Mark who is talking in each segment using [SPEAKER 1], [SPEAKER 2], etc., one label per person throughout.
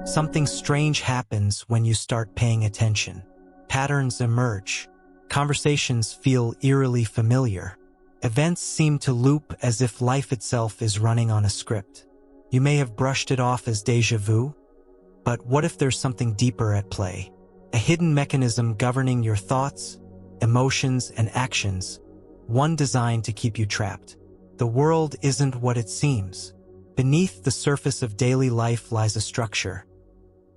[SPEAKER 1] Something strange happens when you start paying attention. Patterns emerge. Conversations feel eerily familiar. Events seem to loop as if life itself is running on a script. You may have brushed it off as déjà vu, but what if there's something deeper at play? A hidden mechanism governing your thoughts, emotions, and actions, one designed to keep you trapped. The world isn't what it seems. Beneath the surface of daily life lies a structure,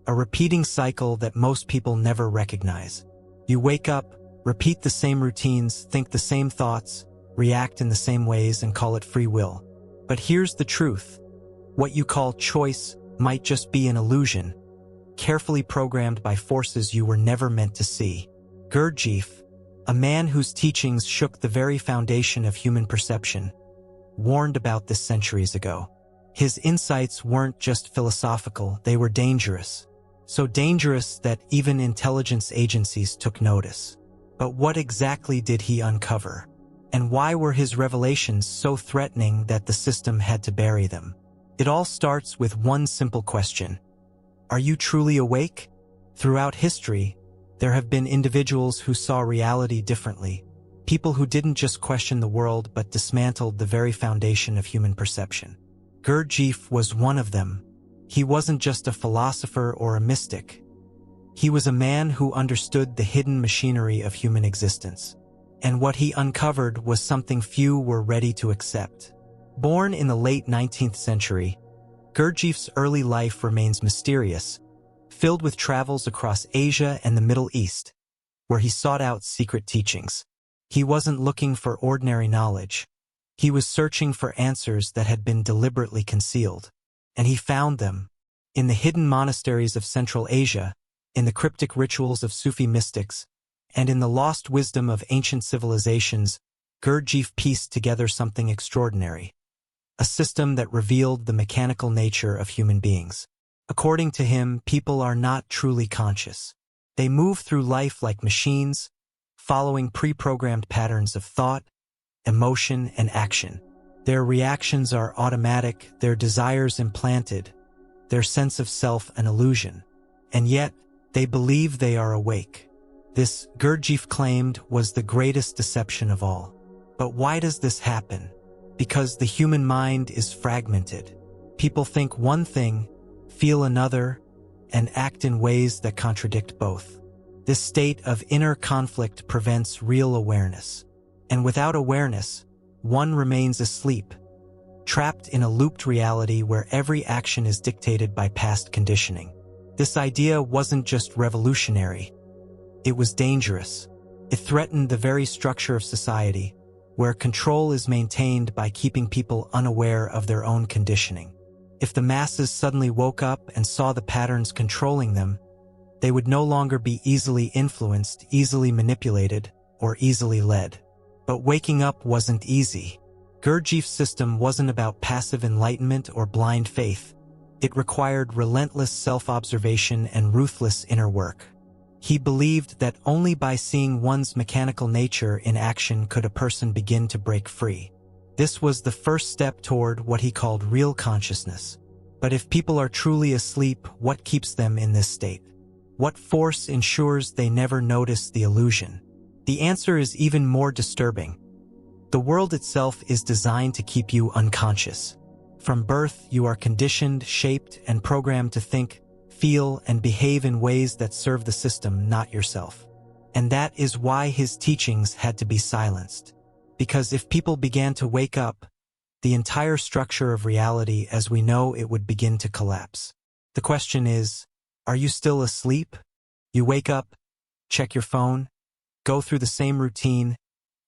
[SPEAKER 1] a repeating cycle that most people never recognize. You wake up, repeat the same routines, think the same thoughts, react in the same ways, and call it free will. But here's the truth. What you call choice might just be an illusion, carefully programmed by forces you were never meant to see. Gurdjieff, a man whose teachings shook the very foundation of human perception, warned about this centuries ago. His insights weren't just philosophical, they were dangerous. So dangerous that even intelligence agencies took notice. But what exactly did he uncover? And why were his revelations so threatening that the system had to bury them? It all starts with one simple question. Are you truly awake? Throughout history, there have been individuals who saw reality differently. People who didn't just question the world but dismantled the very foundation of human perception. Gurdjieff was one of them. He wasn't just a philosopher or a mystic. He was a man who understood the hidden machinery of human existence. And what he uncovered was something few were ready to accept. Born in the late 19th century, Gurdjieff's early life remains mysterious, filled with travels across Asia and the Middle East, where he sought out secret teachings. He wasn't looking for ordinary knowledge. He was searching for answers that had been deliberately concealed. And he found them. In the hidden monasteries of Central Asia, in the cryptic rituals of Sufi mystics, and in the lost wisdom of ancient civilizations, Gurdjieff pieced together something extraordinary. A system that revealed the mechanical nature of human beings. According to him, people are not truly conscious. They move through life like machines, following pre-programmed patterns of thought, emotion, and action. Their reactions are automatic, their desires implanted, their sense of self an illusion. And yet, they believe they are awake. This, Gurdjieff claimed, was the greatest deception of all. But why does this happen? Because the human mind is fragmented. People think one thing, feel another, and act in ways that contradict both. This state of inner conflict prevents real awareness. And without awareness, one remains asleep, trapped in a looped reality where every action is dictated by past conditioning. This idea wasn't just revolutionary. It was dangerous. It threatened the very structure of society, where control is maintained by keeping people unaware of their own conditioning. If the masses suddenly woke up and saw the patterns controlling them, they would no longer be easily influenced, easily manipulated, or easily led. But waking up wasn't easy. Gurdjieff's system wasn't about passive enlightenment or blind faith. It required relentless self-observation and ruthless inner work. He believed that only by seeing one's mechanical nature in action could a person begin to break free. This was the first step toward what he called real consciousness. But if people are truly asleep, what keeps them in this state? What force ensures they never notice the illusion? The answer is even more disturbing. The world itself is designed to keep you unconscious. From birth, you are conditioned, shaped, and programmed to think, feel, and behave in ways that serve the system, not yourself. And that is why his teachings had to be silenced. Because if people began to wake up, the entire structure of reality as we know it would begin to collapse. The question is, are you still asleep? You wake up, check your phone, go through the same routine,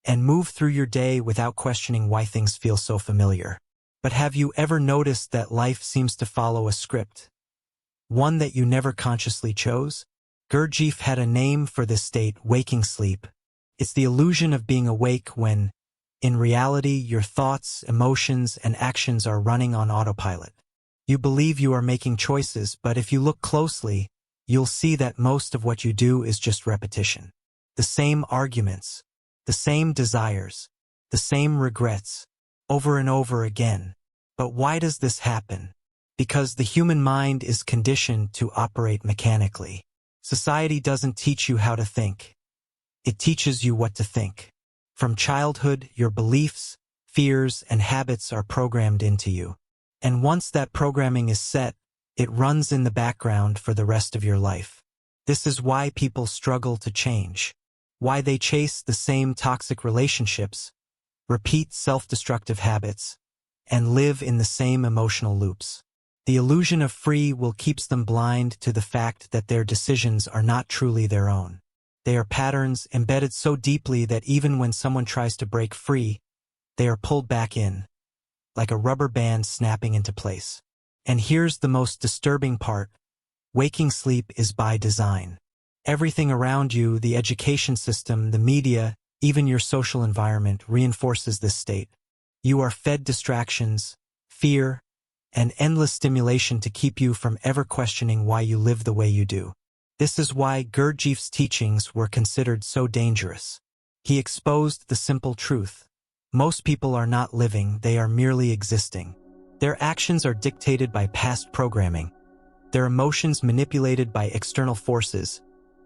[SPEAKER 1] and move through your day without questioning why things feel so familiar. But have you ever noticed that life seems to follow a script? One that you never consciously chose? Gurdjieff had a name for this state, waking sleep. It's the illusion of being awake when, in reality, your thoughts, emotions, and actions are running on autopilot. You believe you are making choices, but if you look closely, you'll see that most of what you do is just repetition. The same arguments, the same desires, the same regrets, over and over again. But why does this happen? Because the human mind is conditioned to operate mechanically. Society doesn't teach you how to think. It teaches you what to think. From childhood, your beliefs, fears, and habits are programmed into you. And once that programming is set, it runs in the background for the rest of your life. This is why people struggle to change. Why they chase the same toxic relationships, repeat self-destructive habits, and live in the same emotional loops. The illusion of free will keeps them blind to the fact that their decisions are not truly their own. They are patterns embedded so deeply that even when someone tries to break free, they are pulled back in, like a rubber band snapping into place. And here's the most disturbing part. Waking sleep is by design. Everything around you, the education system, the media, even your social environment, reinforces this state. You are fed distractions, fear, and endless stimulation to keep you from ever questioning why you live the way you do. This is why Gurdjieff's teachings were considered so dangerous. He exposed the simple truth. Most people are not living, they are merely existing. Their actions are dictated by past programming, their emotions manipulated by external forces,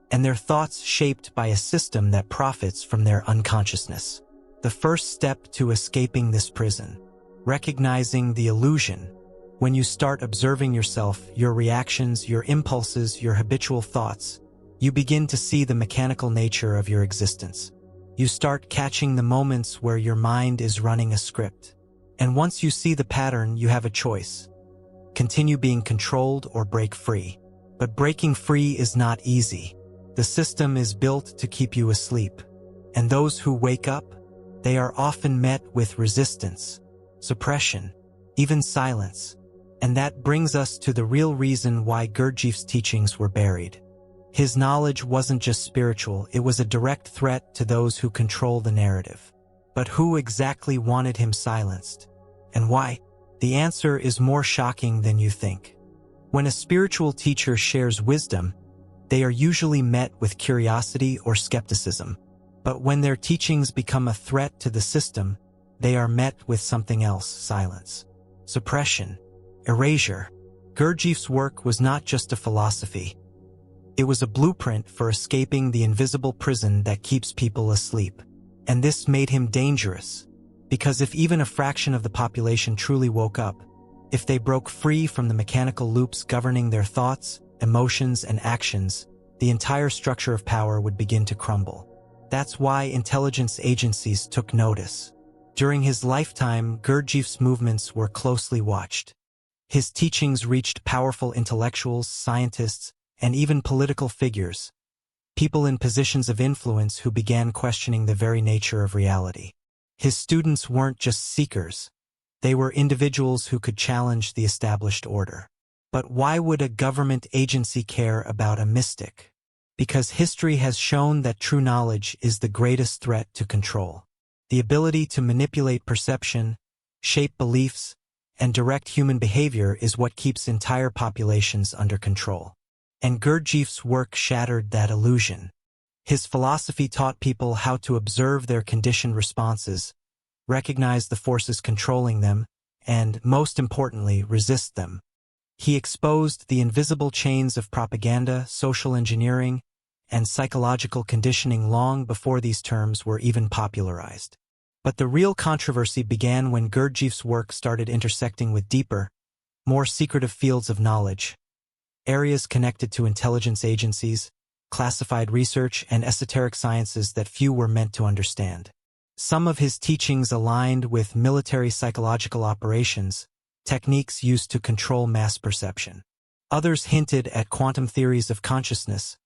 [SPEAKER 1] and their thoughts shaped by a system that profits from their unconsciousness. The first step to escaping this prison, recognizing the illusion. When you start observing yourself, your reactions, your impulses, your habitual thoughts, you begin to see the mechanical nature of your existence. You start catching the moments where your mind is running a script. And once you see the pattern, you have a choice. Continue being controlled or break free. But breaking free is not easy. The system is built to keep you asleep. And those who wake up, they are often met with resistance, suppression, even silence. And that brings us to the real reason why Gurdjieff's teachings were buried. His knowledge wasn't just spiritual, it was a direct threat to those who control the narrative. But who exactly wanted him silenced? And why? The answer is more shocking than you think. When a spiritual teacher shares wisdom, they are usually met with curiosity or skepticism. But when their teachings become a threat to the system, they are met with something else: silence, suppression, erasure. Gurdjieff's work was not just a philosophy. It was a blueprint for escaping the invisible prison that keeps people asleep. And this made him dangerous, because if even a fraction of the population truly woke up, if they broke free from the mechanical loops governing their thoughts, emotions, and actions, the entire structure of power would begin to crumble. That's why intelligence agencies took notice. During his lifetime, Gurdjieff's movements were closely watched. His teachings reached powerful intellectuals, scientists, and even political figures, people in positions of influence who began questioning the very nature of reality. His students weren't just seekers. They were individuals who could challenge the established order. But why would a government agency care about a mystic? Because history has shown that true knowledge is the greatest threat to control. The ability to manipulate perception, shape beliefs, and direct human behavior is what keeps entire populations under control. And Gurdjieff's work shattered that illusion. His philosophy taught people how to observe their conditioned responses, recognize the forces controlling them, and, most importantly, resist them. He exposed the invisible chains of propaganda, social engineering, and psychological conditioning long before these terms were even popularized. But the real controversy began when Gurdjieff's work started intersecting with deeper, more secretive fields of knowledge, areas connected to intelligence agencies, classified research, and esoteric sciences that few were meant to understand. Some of his teachings aligned with military psychological operations, techniques used to control mass perception. Others hinted at quantum theories of consciousness,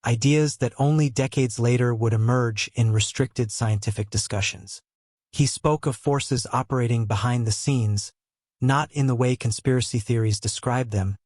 [SPEAKER 1] ideas that only decades later would emerge in restricted scientific discussions. He spoke of forces operating behind the scenes, not in the way conspiracy theories describe them,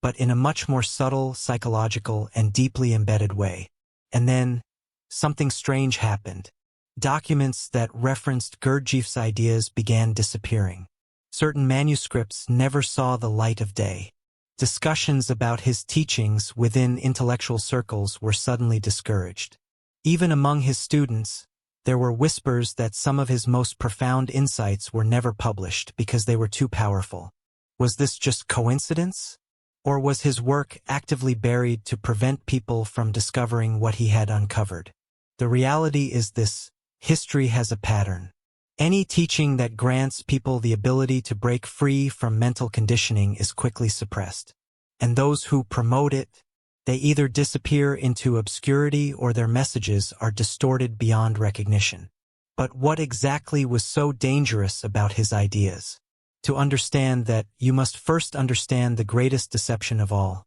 [SPEAKER 1] but in a much more subtle, psychological, and deeply embedded way. And then, something strange happened. Documents that referenced Gurdjieff's ideas began disappearing. Certain manuscripts never saw the light of day. Discussions about his teachings within intellectual circles were suddenly discouraged. Even among his students, there were whispers that some of his most profound insights were never published because they were too powerful. Was this just coincidence? Or was his work actively buried to prevent people from discovering what he had uncovered? The reality is this: history has a pattern. Any teaching that grants people the ability to break free from mental conditioning is quickly suppressed. And those who promote it, they either disappear into obscurity or their messages are distorted beyond recognition. But what exactly was so dangerous about his ideas? To understand that, you must first understand the greatest deception of all.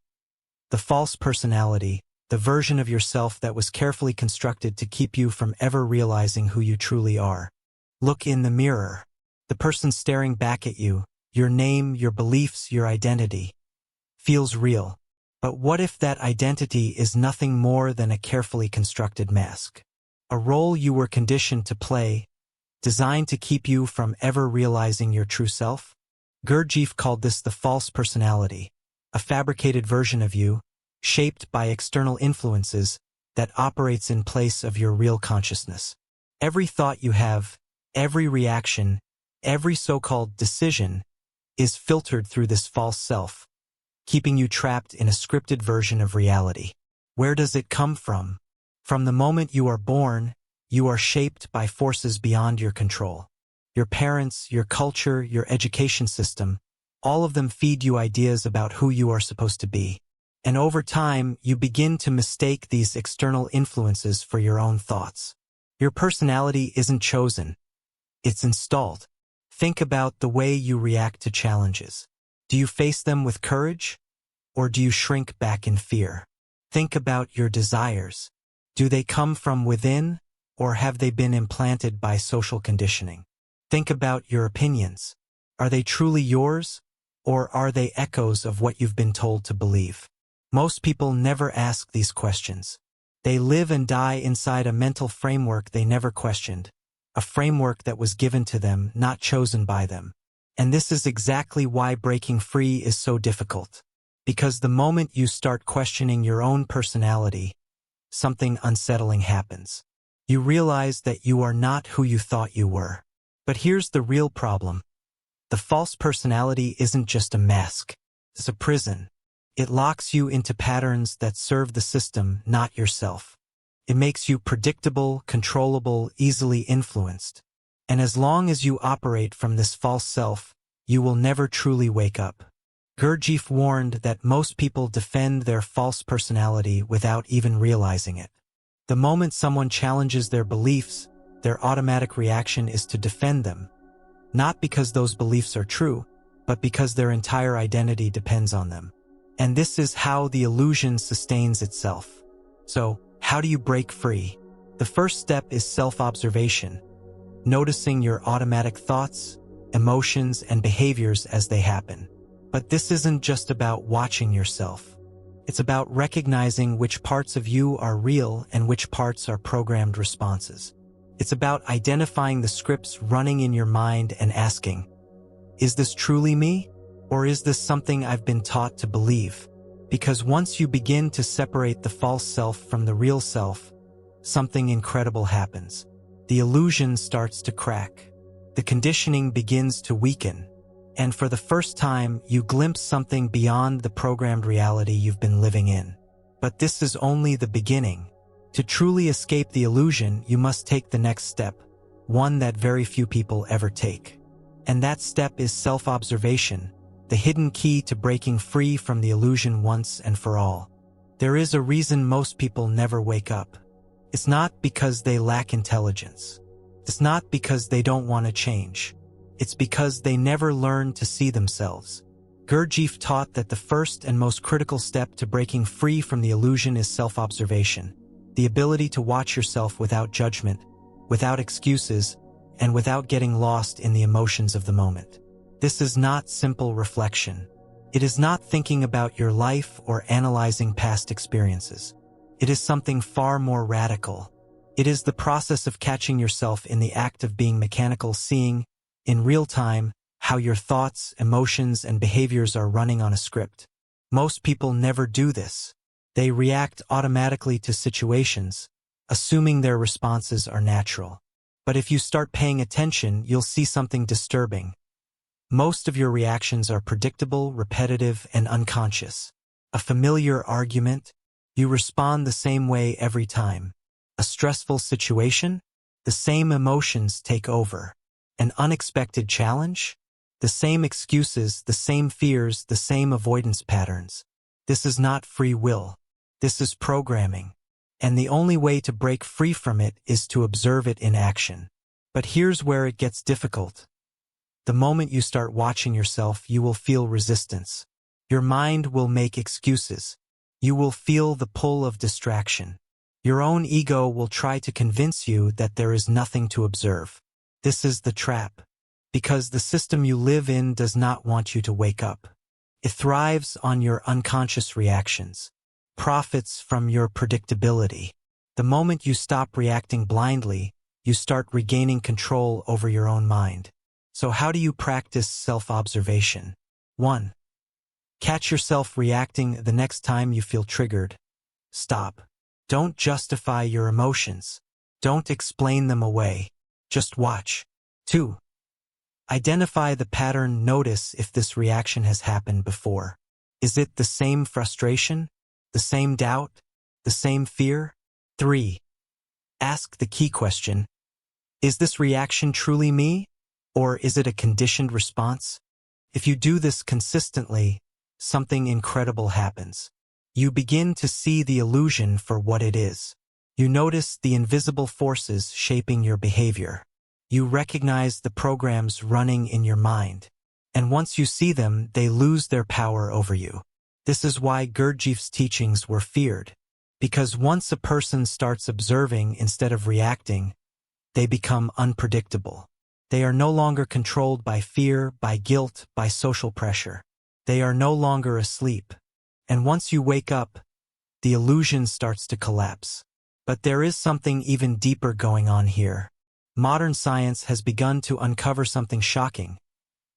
[SPEAKER 1] The false personality, the version of yourself that was carefully constructed to keep you from ever realizing who you truly are. Look in the mirror. The person staring back at you, your name, your beliefs, your identity, feels real. But what if that identity is nothing more than a carefully constructed mask? A role you were conditioned to play, designed to keep you from ever realizing your true self? Gurdjieff called this the false personality, a fabricated version of you, shaped by external influences, that operates in place of your real consciousness. Every thought you have, every reaction, every so-called decision, is filtered through this false self, keeping you trapped in a scripted version of reality. Where does it come from? From the moment you are born, you are shaped by forces beyond your control. Your parents, your culture, your education system, all of them feed you ideas about who you are supposed to be. And over time, you begin to mistake these external influences for your own thoughts. Your personality isn't chosen. It's installed. Think about the way you react to challenges. Do you face them with courage? Or do you shrink back in fear? Think about your desires. Do they come from within, or have they been implanted by social conditioning? Think about your opinions. Are they truly yours, or are they echoes of what you've been told to believe? Most people never ask these questions. They live and die inside a mental framework they never questioned, a framework that was given to them, not chosen by them. And this is exactly why breaking free is so difficult. Because the moment you start questioning your own personality, something unsettling happens. You realize that you are not who you thought you were. But here's the real problem. The false personality isn't just a mask. It's a prison. It locks you into patterns that serve the system, not yourself. It makes you predictable, controllable, easily influenced. And as long as you operate from this false self, you will never truly wake up. Gurdjieff warned that most people defend their false personality without even realizing it. The moment someone challenges their beliefs, their automatic reaction is to defend them. Not because those beliefs are true, but because their entire identity depends on them. And this is how the illusion sustains itself. So, how do you break free? The first step is self-observation, noticing your automatic thoughts, emotions, and behaviors as they happen. But this isn't just about watching yourself. It's about recognizing which parts of you are real and which parts are programmed responses. It's about identifying the scripts running in your mind and asking, is this truly me? Or is this something I've been taught to believe? Because once you begin to separate the false self from the real self, something incredible happens. The illusion starts to crack. The conditioning begins to weaken. And for the first time, you glimpse something beyond the programmed reality you've been living in. But this is only the beginning. To truly escape the illusion, you must take the next step, one that very few people ever take. And that step is self-observation, the hidden key to breaking free from the illusion once and for all. There is a reason most people never wake up. It's not because they lack intelligence. It's not because they don't want to change. It's because they never learn to see themselves. Gurdjieff taught that the first and most critical step to breaking free from the illusion is self-observation, the ability to watch yourself without judgment, without excuses, and without getting lost in the emotions of the moment. This is not simple reflection. It is not thinking about your life or analyzing past experiences. It is something far more radical. It is the process of catching yourself in the act of being mechanical, seeing, in real time, how your thoughts, emotions, and behaviors are running on a script. Most people never do this. They react automatically to situations, assuming their responses are natural. But if you start paying attention, you'll see something disturbing. Most of your reactions are predictable, repetitive, and unconscious. A familiar argument, you respond the same way every time. A stressful situation, the same emotions take over. An unexpected challenge, the same excuses, the same fears, the same avoidance patterns. This is not free will. This is programming. And the only way to break free from it is to observe it in action. But here's where it gets difficult. The moment you start watching yourself, you will feel resistance. Your mind will make excuses. You will feel the pull of distraction. Your own ego will try to convince you that there is nothing to observe. This is the trap, because the system you live in does not want you to wake up. It thrives on your unconscious reactions, profits from your predictability. The moment you stop reacting blindly, you start regaining control over your own mind. So how do you practice self-observation? 1. Catch yourself reacting the next time you feel triggered. Stop. Don't justify your emotions. Don't explain them away. Just watch. 2. Identify the pattern. Notice if this reaction has happened before. Is it the same frustration? The same doubt? The same fear? 3. Ask the key question. Is this reaction truly me? Or is it a conditioned response? If you do this consistently, something incredible happens. You begin to see the illusion for what it is. You notice the invisible forces shaping your behavior. You recognize the programs running in your mind. And once you see them, they lose their power over you. This is why Gurdjieff's teachings were feared. Because once a person starts observing instead of reacting, they become unpredictable. They are no longer controlled by fear, by guilt, by social pressure. They are no longer asleep. And once you wake up, the illusion starts to collapse. But there is something even deeper going on here. Modern science has begun to uncover something shocking,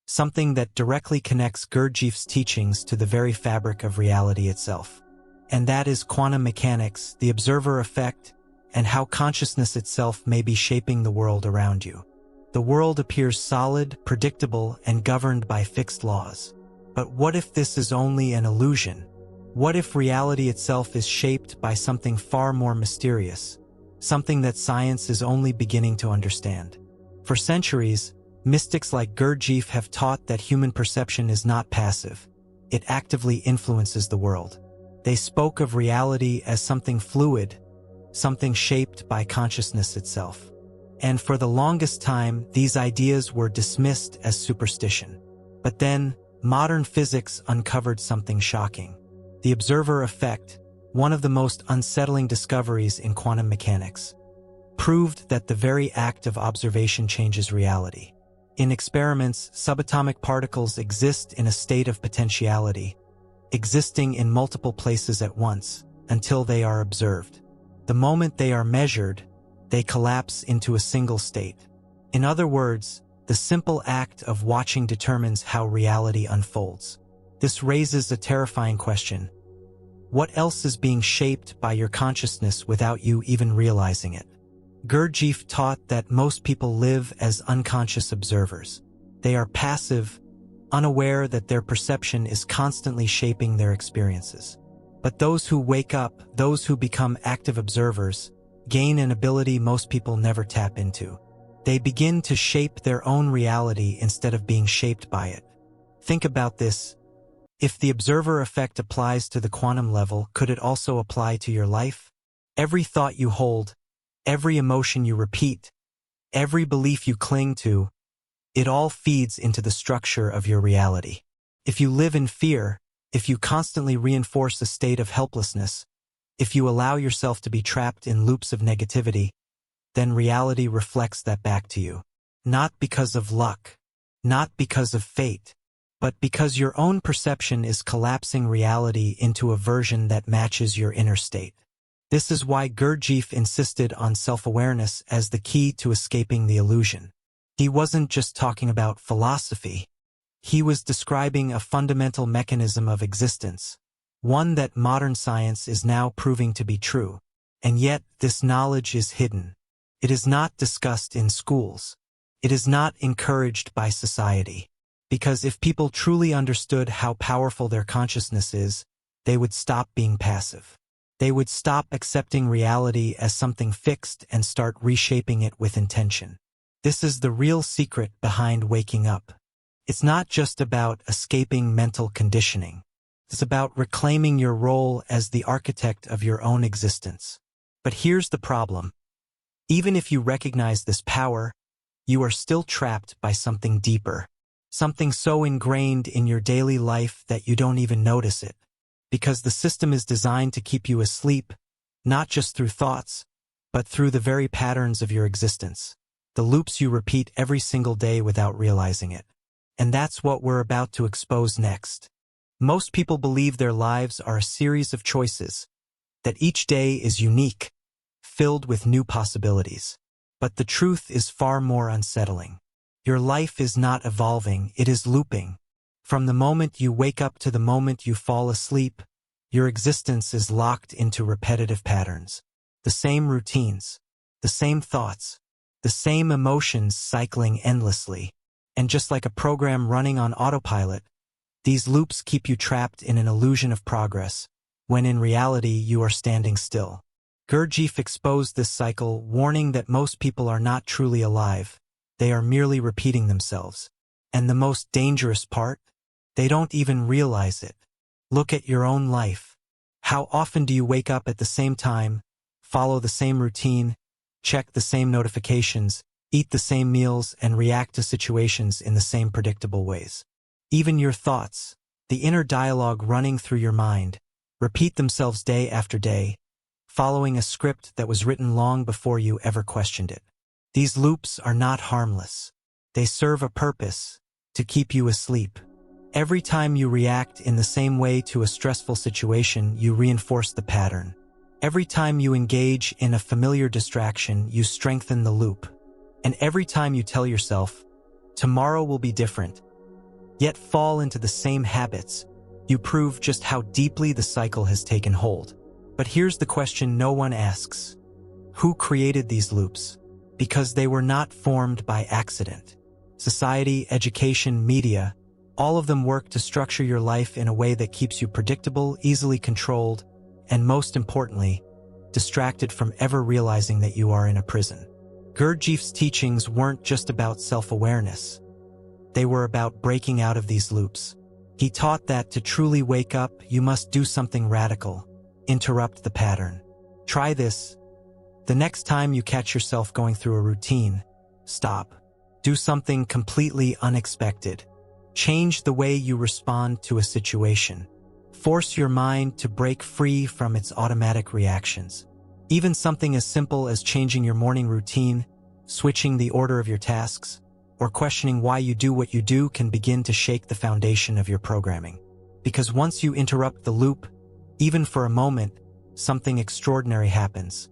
[SPEAKER 1] something that directly connects Gurdjieff's teachings to the very fabric of reality itself. And that is quantum mechanics, the observer effect, and how consciousness itself may be shaping the world around you. The world appears solid, predictable, and governed by fixed laws. But what if this is only an illusion? What if reality itself is shaped by something far more mysterious, something that science is only beginning to understand? For centuries, mystics like Gurdjieff have taught that human perception is not passive. It actively influences the world. They spoke of reality as something fluid, something shaped by consciousness itself. And for the longest time, these ideas were dismissed as superstition. But then, modern physics uncovered something shocking. The observer effect, one of the most unsettling discoveries in quantum mechanics, proved that the very act of observation changes reality. In experiments, subatomic particles exist in a state of potentiality, existing in multiple places at once, until they are observed. The moment they are measured, they collapse into a single state. In other words, the simple act of watching determines how reality unfolds. This raises a terrifying question. What else is being shaped by your consciousness without you even realizing it? Gurdjieff taught that most people live as unconscious observers. They are passive, unaware that their perception is constantly shaping their experiences. But those who wake up, those who become active observers, gain an ability most people never tap into. They begin to shape their own reality instead of being shaped by it. Think about this. If the observer effect applies to the quantum level, could it also apply to your life? Every thought you hold, every emotion you repeat, every belief you cling to, it all feeds into the structure of your reality. If you live in fear, if you constantly reinforce a state of helplessness, if you allow yourself to be trapped in loops of negativity, then reality reflects that back to you. Not because of luck, not because of fate, but because your own perception is collapsing reality into a version that matches your inner state. This is why Gurdjieff insisted on self-awareness as the key to escaping the illusion. He wasn't just talking about philosophy. He was describing a fundamental mechanism of existence, one that modern science is now proving to be true. And yet, this knowledge is hidden. It is not discussed in schools. It is not encouraged by society. Because if people truly understood how powerful their consciousness is, they would stop being passive. They would stop accepting reality as something fixed and start reshaping it with intention. This is the real secret behind waking up. It's not just about escaping mental conditioning. It's about reclaiming your role as the architect of your own existence. But here's the problem. Even if you recognize this power, you are still trapped by something deeper. Something so ingrained in your daily life that you don't even notice it. Because the system is designed to keep you asleep, not just through thoughts, but through the very patterns of your existence. The loops you repeat every single day without realizing it. And that's what we're about to expose next. Most people believe their lives are a series of choices, that each day is unique, filled with new possibilities. But the truth is far more unsettling. Your life is not evolving, it is looping. From the moment you wake up to the moment you fall asleep, your existence is locked into repetitive patterns. The same routines, the same thoughts, the same emotions cycling endlessly. And just like a program running on autopilot, these loops keep you trapped in an illusion of progress, when in reality you are standing still. Gurdjieff exposed this cycle, warning that most people are not truly alive. They are merely repeating themselves. And the most dangerous part? They don't even realize it. Look at your own life. How often do you wake up at the same time, follow the same routine, check the same notifications, eat the same meals, and react to situations in the same predictable ways? Even your thoughts, the inner dialogue running through your mind, repeat themselves day after day, following a script that was written long before you ever questioned it. These loops are not harmless. They serve a purpose, to keep you asleep. Every time you react in the same way to a stressful situation, you reinforce the pattern. Every time you engage in a familiar distraction, you strengthen the loop. And every time you tell yourself, tomorrow will be different, yet fall into the same habits, you prove just how deeply the cycle has taken hold. But here's the question no one asks. Who created these loops? Because they were not formed by accident. Society, education, media, all of them work to structure your life in a way that keeps you predictable, easily controlled, and most importantly, distracted from ever realizing that you are in a prison. Gurdjieff's teachings weren't just about self-awareness. They were about breaking out of these loops. He taught that to truly wake up, you must do something radical. Interrupt the pattern. Try this. The next time you catch yourself going through a routine, stop. Do something completely unexpected. Change the way you respond to a situation. Force your mind to break free from its automatic reactions. Even something as simple as changing your morning routine, switching the order of your tasks, or questioning why you do what you do can begin to shake the foundation of your programming. Because once you interrupt the loop, even for a moment, something extraordinary happens.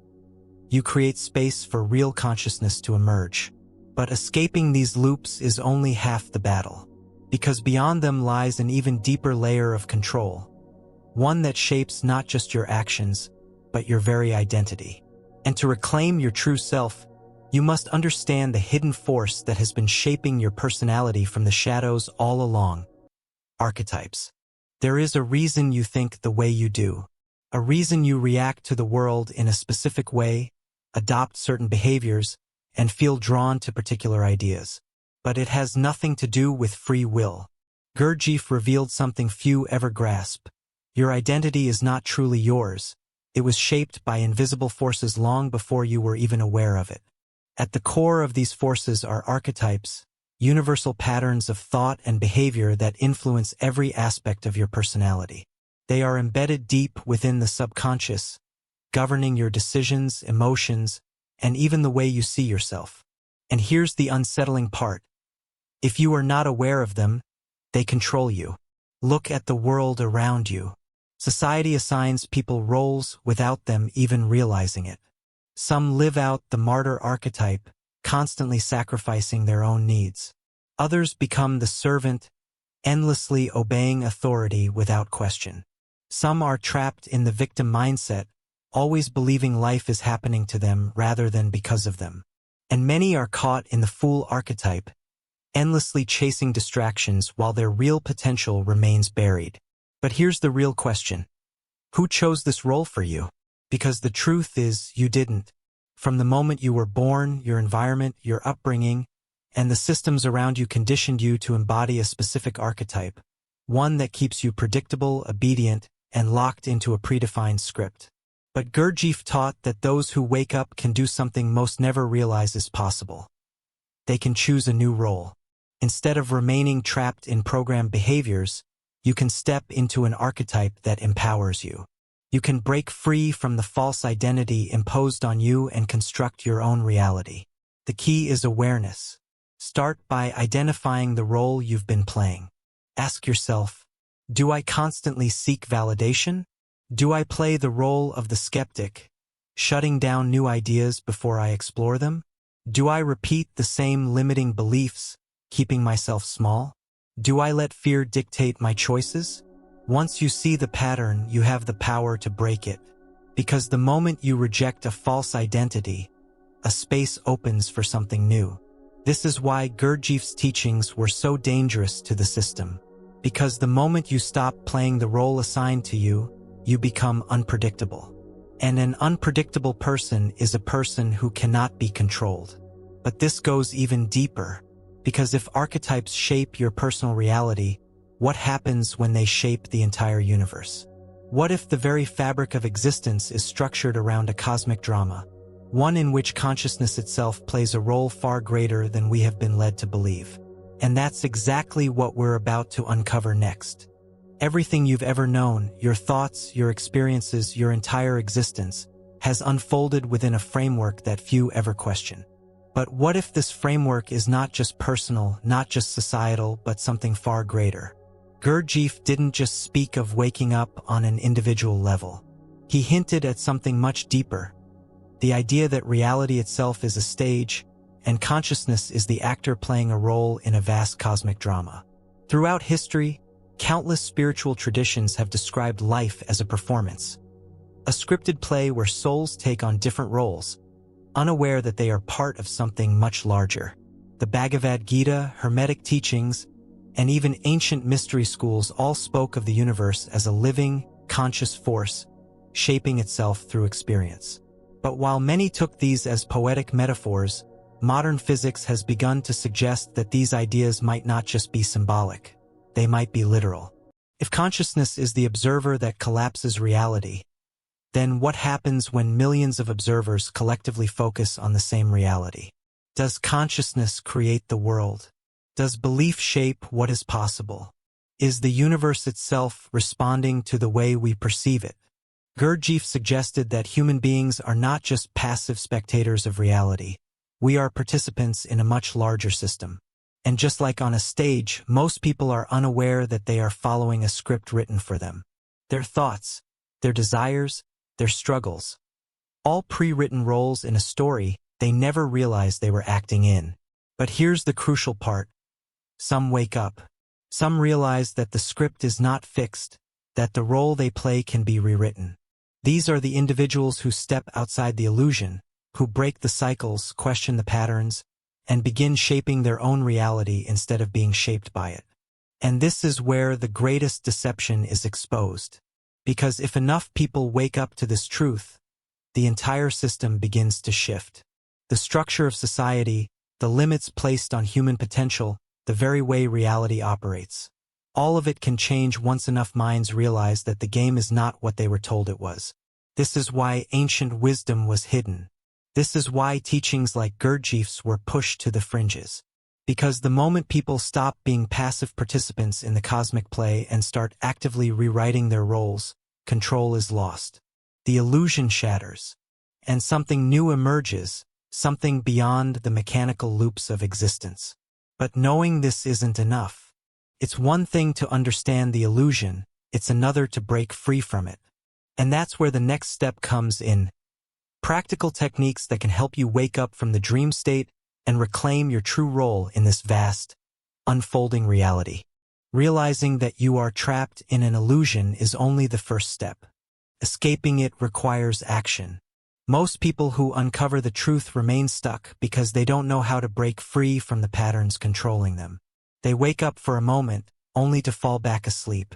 [SPEAKER 1] You create space for real consciousness to emerge. But escaping these loops is only half the battle. Because beyond them lies an even deeper layer of control. One that shapes not just your actions, but your very identity. And to reclaim your true self, you must understand the hidden force that has been shaping your personality from the shadows all along. Archetypes. There is a reason you think the way you do. A reason you react to the world in a specific way, adopt certain behaviors, and feel drawn to particular ideas. But it has nothing to do with free will. Gurdjieff revealed something few ever grasp. Your identity is not truly yours. It was shaped by invisible forces long before you were even aware of it. At the core of these forces are archetypes, universal patterns of thought and behavior that influence every aspect of your personality. They are embedded deep within the subconscious, governing your decisions, emotions, and even the way you see yourself. And here's the unsettling part. If you are not aware of them, they control you. Look at the world around you. Society assigns people roles without them even realizing it. Some live out the martyr archetype, constantly sacrificing their own needs. Others become the servant, endlessly obeying authority without question. Some are trapped in the victim mindset, always believing life is happening to them rather than because of them. And many are caught in the fool archetype, endlessly chasing distractions while their real potential remains buried. But here's the real question. Who chose this role for you? Because the truth is, you didn't. From the moment you were born, your environment, your upbringing, and the systems around you conditioned you to embody a specific archetype, one that keeps you predictable, obedient, and locked into a predefined script. But Gurdjieff taught that those who wake up can do something most never realize is possible. They can choose a new role. Instead of remaining trapped in programmed behaviors, you can step into an archetype that empowers you. You can break free from the false identity imposed on you and construct your own reality. The key is awareness. Start by identifying the role you've been playing. Ask yourself, do I constantly seek validation? Do I play the role of the skeptic, shutting down new ideas before I explore them? Do I repeat the same limiting beliefs, keeping myself small? Do I let fear dictate my choices? Once you see the pattern, you have the power to break it. Because the moment you reject a false identity, a space opens for something new. This is why Gurdjieff's teachings were so dangerous to the system. Because the moment you stop playing the role assigned to you, you become unpredictable. And an unpredictable person is a person who cannot be controlled. But this goes even deeper. Because if archetypes shape your personal reality, what happens when they shape the entire universe? What if the very fabric of existence is structured around a cosmic drama, one in which consciousness itself plays a role far greater than we have been led to believe? And that's exactly what we're about to uncover next. Everything you've ever known, your thoughts, your experiences, your entire existence, has unfolded within a framework that few ever question. But what if this framework is not just personal, not just societal, but something far greater? Gurdjieff didn't just speak of waking up on an individual level. He hinted at something much deeper, the idea that reality itself is a stage, and consciousness is the actor playing a role in a vast cosmic drama. Throughout history, countless spiritual traditions have described life as a performance, a scripted play where souls take on different roles, unaware that they are part of something much larger. The Bhagavad Gita, Hermetic teachings, and even ancient mystery schools all spoke of the universe as a living, conscious force, shaping itself through experience. But while many took these as poetic metaphors, modern physics has begun to suggest that these ideas might not just be symbolic. They might be literal. If consciousness is the observer that collapses reality, then what happens when millions of observers collectively focus on the same reality? Does consciousness create the world? Does belief shape what is possible? Is the universe itself responding to the way we perceive it? Gurdjieff suggested that human beings are not just passive spectators of reality. We are participants in a much larger system. And just like on a stage, most people are unaware that they are following a script written for them. Their thoughts, their desires, their struggles, all pre-written roles in a story they never realized they were acting in. But here's the crucial part. Some wake up. Some realize that the script is not fixed, that the role they play can be rewritten. These are the individuals who step outside the illusion, who break the cycles, question the patterns, and begin shaping their own reality instead of being shaped by it. And this is where the greatest deception is exposed. Because if enough people wake up to this truth, the entire system begins to shift. The structure of society, the limits placed on human potential, the very way reality operates. All of it can change once enough minds realize that the game is not what they were told it was. This is why ancient wisdom was hidden. This is why teachings like Gurdjieff's were pushed to the fringes. Because the moment people stop being passive participants in the cosmic play and start actively rewriting their roles, control is lost. The illusion shatters. And something new emerges, something beyond the mechanical loops of existence. But knowing this isn't enough. It's one thing to understand the illusion, it's another to break free from it. And that's where the next step comes in. Practical techniques that can help you wake up from the dream state and reclaim your true role in this vast, unfolding reality. Realizing that you are trapped in an illusion is only the first step. Escaping it requires action. Most people who uncover the truth remain stuck because they don't know how to break free from the patterns controlling them. They wake up for a moment, only to fall back asleep.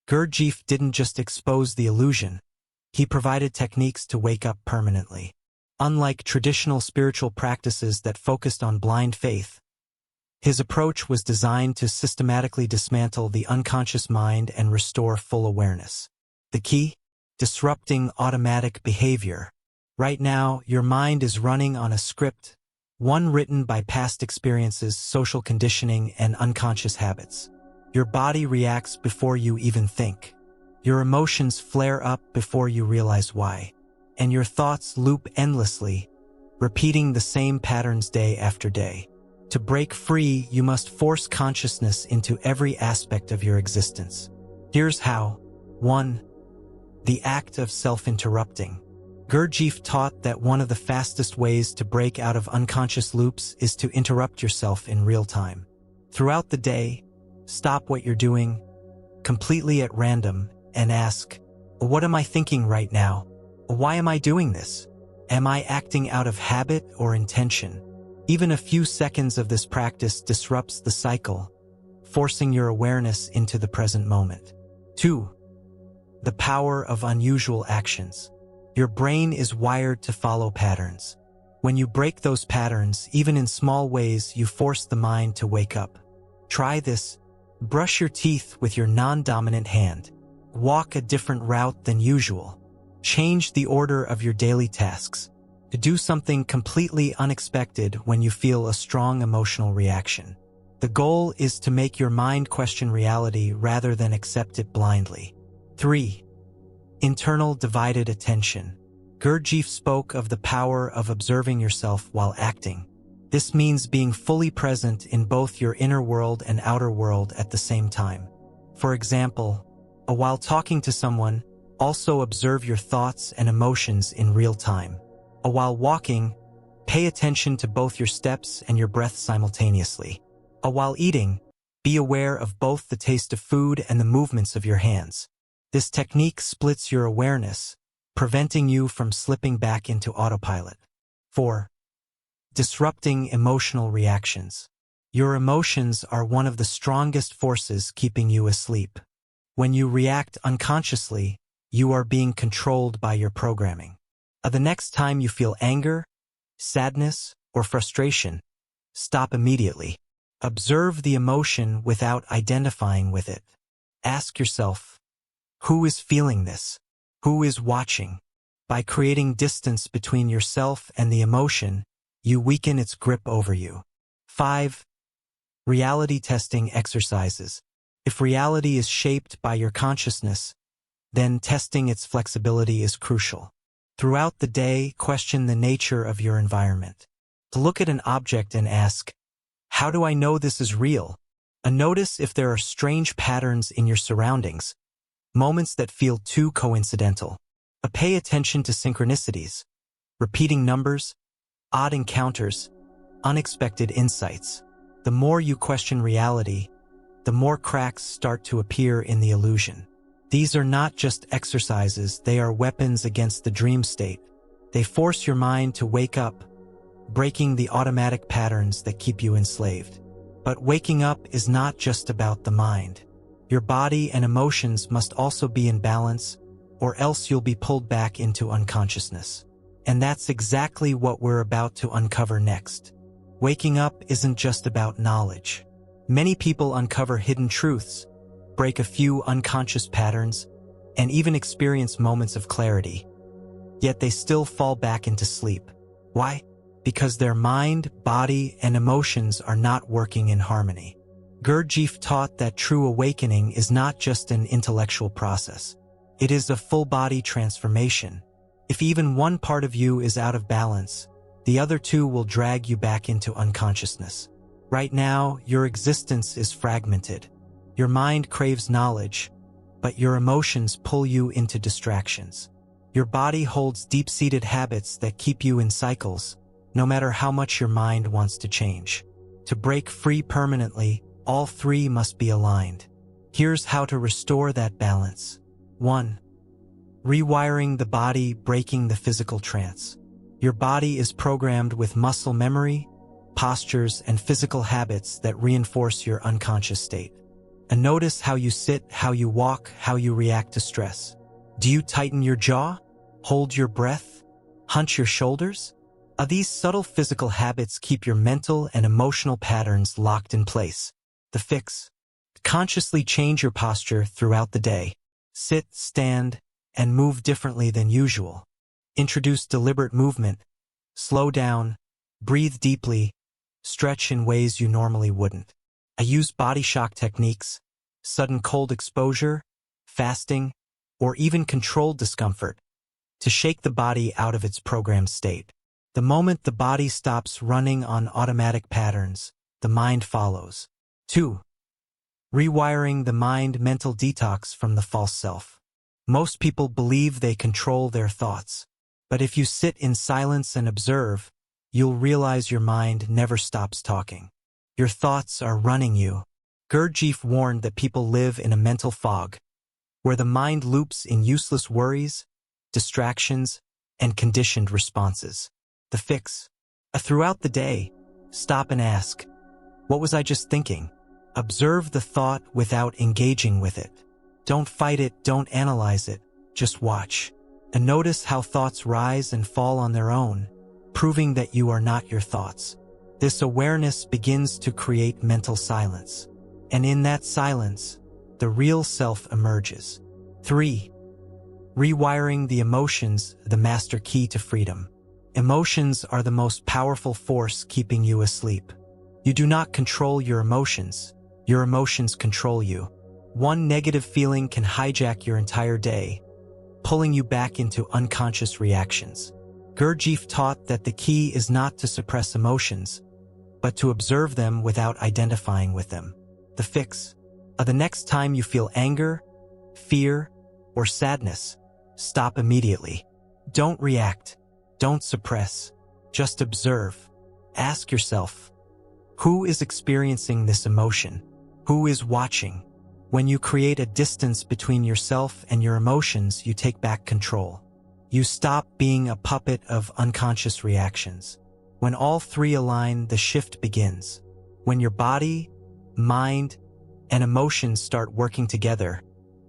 [SPEAKER 1] Gurdjieff didn't just expose the illusion, he provided techniques to wake up permanently. Unlike traditional spiritual practices that focused on blind faith, his approach was designed to systematically dismantle the unconscious mind and restore full awareness. The key? Disrupting automatic behavior. Right now, your mind is running on a script, one written by past experiences, social conditioning, and unconscious habits. Your body reacts before you even think. Your emotions flare up before you realize why. And your thoughts loop endlessly, repeating the same patterns day after day. To break free, you must force consciousness into every aspect of your existence. Here's how. 1. The act of self-interrupting. Gurdjieff taught that one of the fastest ways to break out of unconscious loops is to interrupt yourself in real time. Throughout the day, stop what you're doing, completely at random, and ask, what am I thinking right now? Why am I doing this? Am I acting out of habit or intention? Even a few seconds of this practice disrupts the cycle, forcing your awareness into the present moment. 2. The power of unusual actions. Your brain is wired to follow patterns. When you break those patterns, even in small ways, you force the mind to wake up. Try this. Brush your teeth with your non-dominant hand. Walk a different route than usual. Change the order of your daily tasks. Do something completely unexpected when you feel a strong emotional reaction. The goal is to make your mind question reality rather than accept it blindly. 3. Internal divided attention. Gurdjieff spoke of the power of observing yourself while acting. This means being fully present in both your inner world and outer world at the same time. For example, while talking to someone, also observe your thoughts and emotions in real time. While walking, pay attention to both your steps and your breath simultaneously. While eating, be aware of both the taste of food and the movements of your hands. This technique splits your awareness, preventing you from slipping back into autopilot. 4. Disrupting emotional reactions. Your emotions are one of the strongest forces keeping you asleep. When you react unconsciously, you are being controlled by your programming. The next time you feel anger, sadness, or frustration, stop immediately. Observe the emotion without identifying with it. Ask yourself, who is feeling this? Who is watching? By creating distance between yourself and the emotion, you weaken its grip over you. 5. Reality testing exercises. If reality is shaped by your consciousness, then testing its flexibility is crucial. Throughout the day, question the nature of your environment. Look at an object and ask, how do I know this is real? Notice if there are strange patterns in your surroundings, moments that feel too coincidental. Pay attention to synchronicities, repeating numbers, odd encounters, unexpected insights. The more you question reality, the more cracks start to appear in the illusion. These are not just exercises, they are weapons against the dream state. They force your mind to wake up, breaking the automatic patterns that keep you enslaved. But waking up is not just about the mind. Your body and emotions must also be in balance, or else you'll be pulled back into unconsciousness. And that's exactly what we're about to uncover next. Waking up isn't just about knowledge. Many people uncover hidden truths, break a few unconscious patterns, and even experience moments of clarity. Yet they still fall back into sleep. Why? Because their mind, body, and emotions are not working in harmony. Gurdjieff taught that true awakening is not just an intellectual process. It is a full-body transformation. If even one part of you is out of balance, the other two will drag you back into unconsciousness. Right now, your existence is fragmented. Your mind craves knowledge, but your emotions pull you into distractions. Your body holds deep-seated habits that keep you in cycles, no matter how much your mind wants to change. To break free permanently, all three must be aligned. Here's how to restore that balance. 1. Rewiring the body, breaking the physical trance. Your body is programmed with muscle memory, postures, and physical habits that reinforce your unconscious state. And notice how you sit, how you walk, how you react to stress. Do you tighten your jaw? Hold your breath? Hunch your shoulders? These subtle physical habits keep your mental and emotional patterns locked in place. The fix: consciously change your posture throughout the day. Sit, stand, and move differently than usual. Introduce deliberate movement. Slow down, breathe deeply, stretch in ways you normally wouldn't. I use body shock techniques, sudden cold exposure, fasting, or even controlled discomfort to shake the body out of its programmed state. The moment the body stops running on automatic patterns, the mind follows. 2. Rewiring the mind, mental detox from the false self. Most people believe they control their thoughts, but if you sit in silence and observe, you'll realize your mind never stops talking. Your thoughts are running you. Gurdjieff warned that people live in a mental fog, where the mind loops in useless worries, distractions, and conditioned responses. The fix: throughout the day, stop and ask, what was I just thinking? Observe the thought without engaging with it. Don't fight it, don't analyze it, just watch. And notice how thoughts rise and fall on their own, proving that you are not your thoughts. This awareness begins to create mental silence. And in that silence, the real self emerges. 3. Rewiring the emotions, the master key to freedom. Emotions are the most powerful force keeping you asleep. You do not control your emotions control you. One negative feeling can hijack your entire day, pulling you back into unconscious reactions. Gurdjieff taught that the key is not to suppress emotions, but to observe them without identifying with them. The fix: the next time you feel anger, fear, or sadness, stop immediately. Don't react. Don't suppress. Just observe. Ask yourself, who is experiencing this emotion? Who is watching? When you create a distance between yourself and your emotions, you take back control. You stop being a puppet of unconscious reactions. When all three align, the shift begins. When your body, mind, and emotions start working together,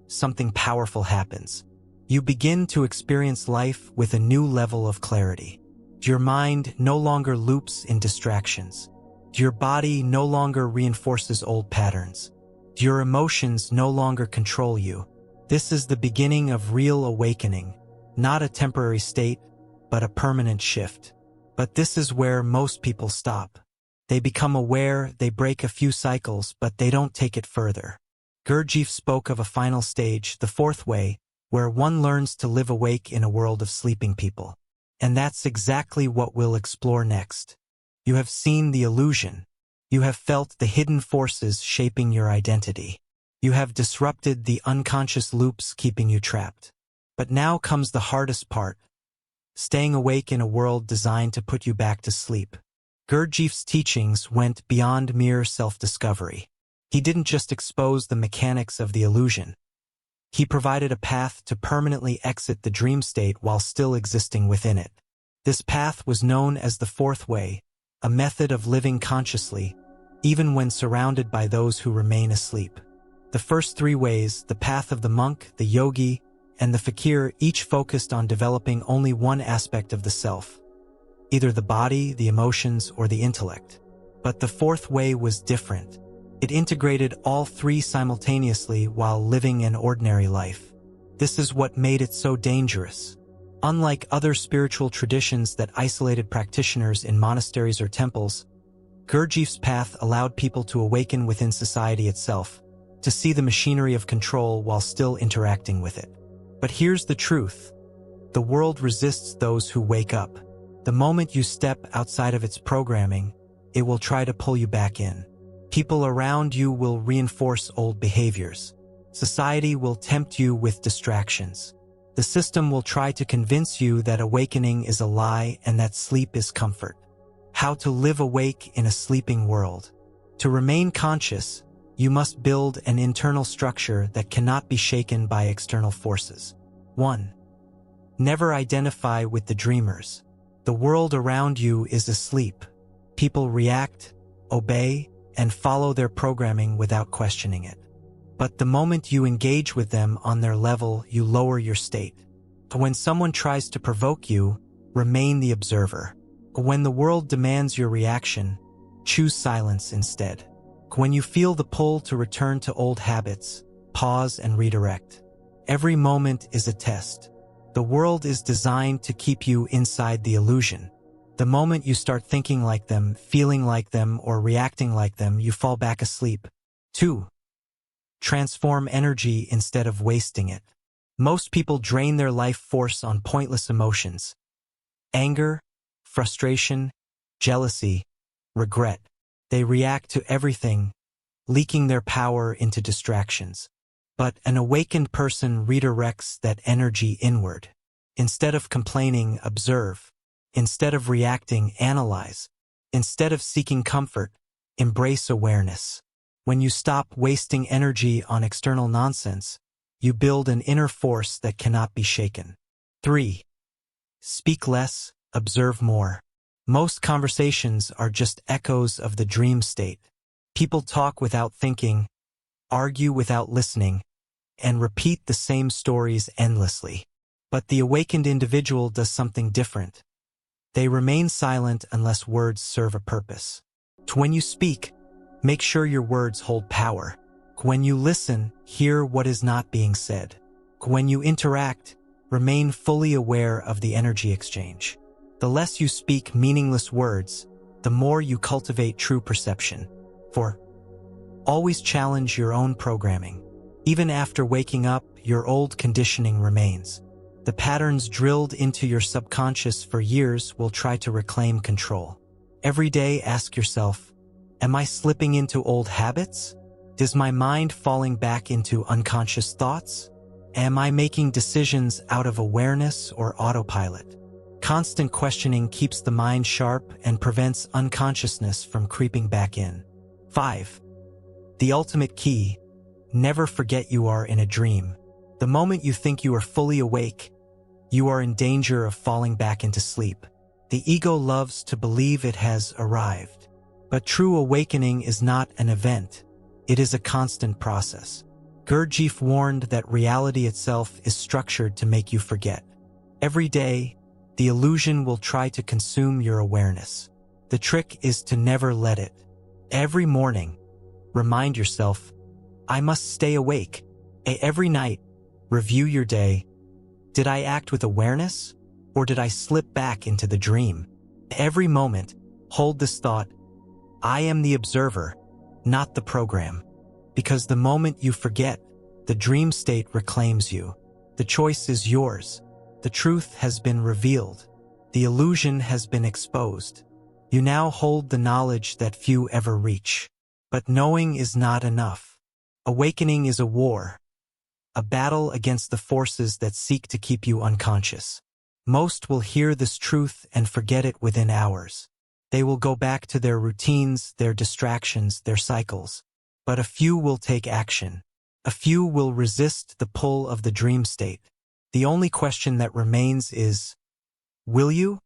[SPEAKER 1] something powerful happens. You begin to experience life with a new level of clarity. Your mind no longer loops in distractions. Your body no longer reinforces old patterns. Your emotions no longer control you. This is the beginning of real awakening, not a temporary state, but a permanent shift. But this is where most people stop. They become aware, they break a few cycles, but they don't take it further. Gurdjieff spoke of a final stage, the fourth way, where one learns to live awake in a world of sleeping people. And that's exactly what we'll explore next. You have seen the illusion. You have felt the hidden forces shaping your identity. You have disrupted the unconscious loops keeping you trapped. But now comes the hardest part: staying awake in a world designed to put you back to sleep. Gurdjieff's teachings went beyond mere self-discovery. He didn't just expose the mechanics of the illusion. He provided a path to permanently exit the dream state while still existing within it. This path was known as the fourth way, a method of living consciously, even when surrounded by those who remain asleep. The first three ways, the path of the monk, the yogi, and the fakir, each focused on developing only one aspect of the self, either the body, the emotions, or the intellect. But the fourth way was different. It integrated all three simultaneously while living an ordinary life. This is what made it so dangerous. Unlike other spiritual traditions that isolated practitioners in monasteries or temples, Gurdjieff's path allowed people to awaken within society itself, to see the machinery of control while still interacting with it. But here's the truth. The world resists those who wake up. The moment you step outside of its programming, it will try to pull you back in. People around you will reinforce old behaviors. Society will tempt you with distractions. The system will try to convince you that awakening is a lie and that sleep is comfort. How to live awake in a sleeping world. To remain conscious, you must build an internal structure that cannot be shaken by external forces. 1. Never identify with the dreamers. The world around you is asleep. People react, obey, and follow their programming without questioning it. But the moment you engage with them on their level, you lower your state. When someone tries to provoke you, remain the observer. When the world demands your reaction, choose silence instead. When you feel the pull to return to old habits, pause and redirect. Every moment is a test. The world is designed to keep you inside the illusion. The moment you start thinking like them, feeling like them, or reacting like them, you fall back asleep. 2. Transform energy instead of wasting it. Most people drain their life force on pointless emotions. Anger, frustration, jealousy, regret. They react to everything, leaking their power into distractions. But an awakened person redirects that energy inward. Instead of complaining, observe. Instead of reacting, analyze. Instead of seeking comfort, embrace awareness. When you stop wasting energy on external nonsense, you build an inner force that cannot be shaken. 3. Speak less, observe more. Most conversations are just echoes of the dream state. People talk without thinking, argue without listening, and repeat the same stories endlessly. But the awakened individual does something different. They remain silent unless words serve a purpose. When you speak, make sure your words hold power. When you listen, hear what is not being said. When you interact, remain fully aware of the energy exchange. The less you speak meaningless words, the more you cultivate true perception. 4. Always challenge your own programming. Even after waking up, your old conditioning remains. The patterns drilled into your subconscious for years will try to reclaim control. Every day, ask yourself, am I slipping into old habits? Is my mind falling back into unconscious thoughts? Am I making decisions out of awareness or autopilot? Constant questioning keeps the mind sharp and prevents unconsciousness from creeping back in. 5. The ultimate key: never forget you are in a dream. The moment you think you are fully awake, you are in danger of falling back into sleep. The ego loves to believe it has arrived. But true awakening is not an event. It is a constant process. Gurdjieff warned that reality itself is structured to make you forget. Every day, the illusion will try to consume your awareness. The trick is to never let it. Every morning, remind yourself, I must stay awake. Every night, review your day. Did I act with awareness, or did I slip back into the dream? Every moment, hold this thought, I am the observer, not the program. Because the moment you forget, the dream state reclaims you. The choice is yours. The truth has been revealed. The illusion has been exposed. You now hold the knowledge that few ever reach. But knowing is not enough. Awakening is a war, a battle against the forces that seek to keep you unconscious. Most will hear this truth and forget it within hours. They will go back to their routines, their distractions, their cycles. But a few will take action. A few will resist the pull of the dream state. The only question that remains is, will you?